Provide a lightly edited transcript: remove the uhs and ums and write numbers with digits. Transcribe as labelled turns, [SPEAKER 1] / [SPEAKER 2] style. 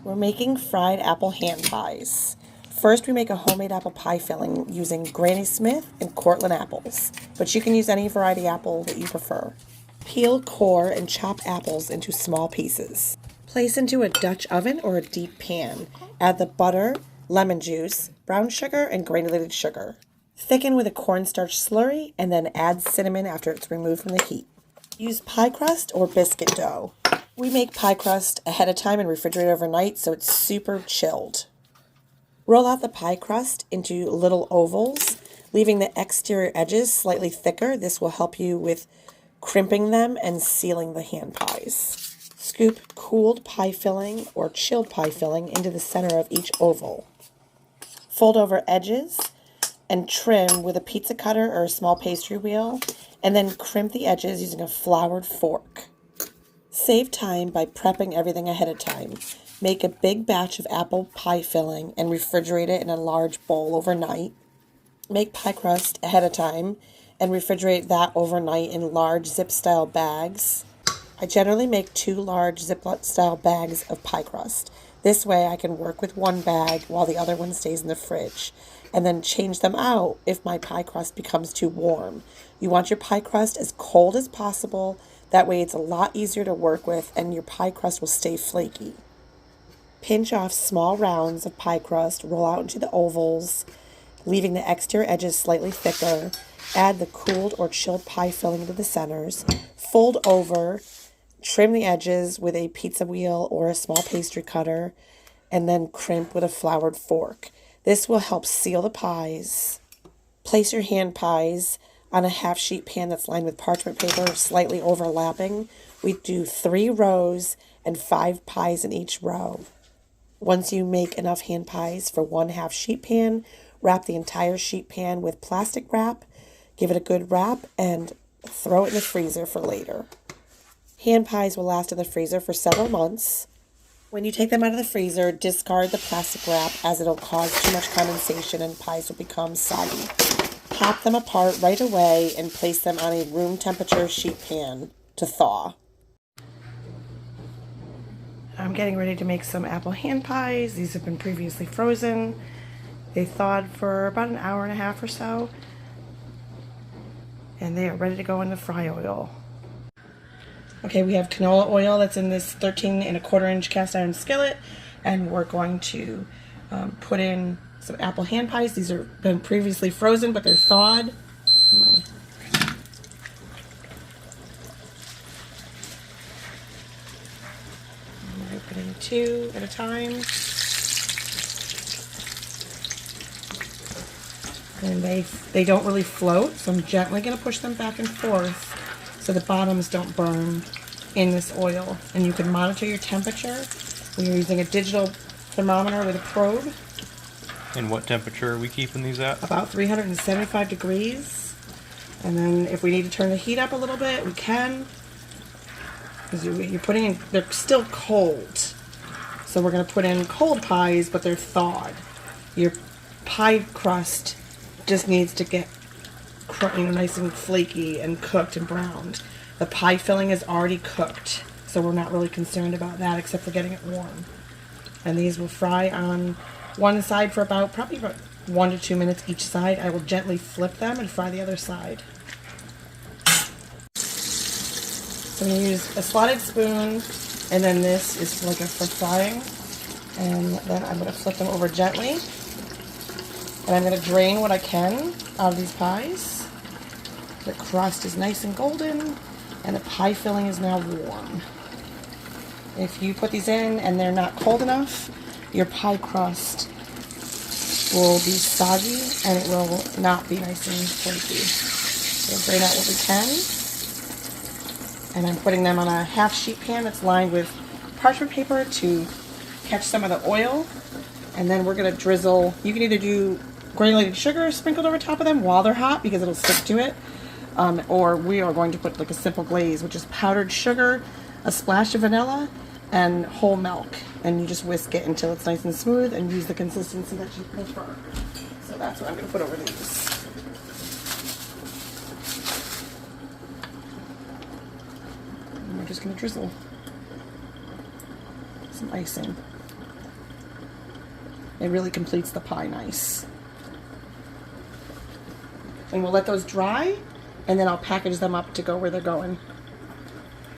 [SPEAKER 1] We're making fried apple hand pies. First, we make a homemade apple pie filling using Granny Smith and Cortland apples, but you can use any variety apple that you prefer. Peel, core, and chop apples into small pieces. Place into a Dutch oven or a deep pan. Add the butter, lemon juice, brown sugar, and granulated sugar. Thicken with a cornstarch slurry and then add cinnamon after it's removed from the heat. Use pie crust or biscuit dough. We make pie crust ahead of time and refrigerate overnight so it's super chilled. Roll out the pie crust into little ovals, leaving the exterior edges slightly thicker. This will help you with crimping them and sealing the hand pies. Scoop cooled pie filling or chilled pie filling into the center of each oval. Fold over edges and trim with a pizza cutter or a small pastry wheel, and then crimp the edges using a floured fork. Save time by prepping everything ahead of time. Make a big batch of apple pie filling and refrigerate it in a large bowl overnight. Make pie crust ahead of time and refrigerate that overnight in large zip-style bags. I generally make 2 large zip-style bags of pie crust. This way I can work with one bag while the other one stays in the fridge, and then change them out if my pie crust becomes too warm. You want your pie crust as cold as possible. That way it's a lot easier to work with and your pie crust will stay flaky. Pinch off small rounds of pie crust, roll out into the ovals, leaving the exterior edges slightly thicker. Add the cooled or chilled pie filling to the centers. Fold over, trim the edges with a pizza wheel or a small pastry cutter, and then crimp with a floured fork. This will help seal the pies. Place your hand pies on a half sheet pan that's lined with parchment paper, slightly overlapping. We do 3 rows and 5 pies in each row. Once you make enough hand pies for 1 half sheet pan, wrap the entire sheet pan with plastic wrap, give it a good wrap, and throw it in the freezer for later. Hand pies will last in the freezer for several months. When you take them out of the freezer, discard the plastic wrap as it'll cause too much condensation and pies will become soggy. Pop them apart right away and place them on a room temperature sheet pan to thaw. I'm getting ready to make some apple hand pies. These have been previously frozen. They thawed for about an hour and a half or so, and they are ready to go in the fry oil. Okay, we have canola oil that's in this 13¼ inch cast iron skillet, and we're going to put in some apple hand pies. These have been previously frozen, but they're thawed. I'm putting 2 at a time. And they don't really float, so I'm gently going to push them back and forth so the bottoms don't burn in this oil. And you can monitor your temperature. We are using a digital thermometer with a probe.
[SPEAKER 2] And what temperature are we keeping these at?
[SPEAKER 1] About 375 degrees. And then if we need to turn the heat up a little bit, we can. Because you're putting in, they're still cold. So we're going to put in cold pies, but they're thawed. Your pie crust just needs to get nice and flaky and cooked and browned. The pie filling is already cooked, so we're not really concerned about that except for getting it warm. And these will fry on one side for probably about 1 to 2 minutes each side. I will gently flip them and fry the other side. So I'm going to use a slotted spoon, and then this is for frying. And then I'm going to flip them over gently. And I'm going to drain what I can out of these pies. The crust is nice and golden, and the pie filling is now warm. If you put these in and they're not cold enough, your pie crust will be soggy and it will not be nice and flaky. So drain out what we can. And I'm putting them on a half sheet pan that's lined with parchment paper to catch some of the oil. And then we're going to drizzle. You can either do granulated sugar sprinkled over top of them while they're hot because it'll stick to it. Or we are going to put like a simple glaze, which is powdered sugar, a splash of vanilla, and whole milk. And you just whisk it until it's nice and smooth and use the consistency that you prefer. So that's what I'm going to put over these. And we're just going to drizzle some icing. It really completes the pie nice. And we'll let those dry, and then I'll package them up to go where they're going.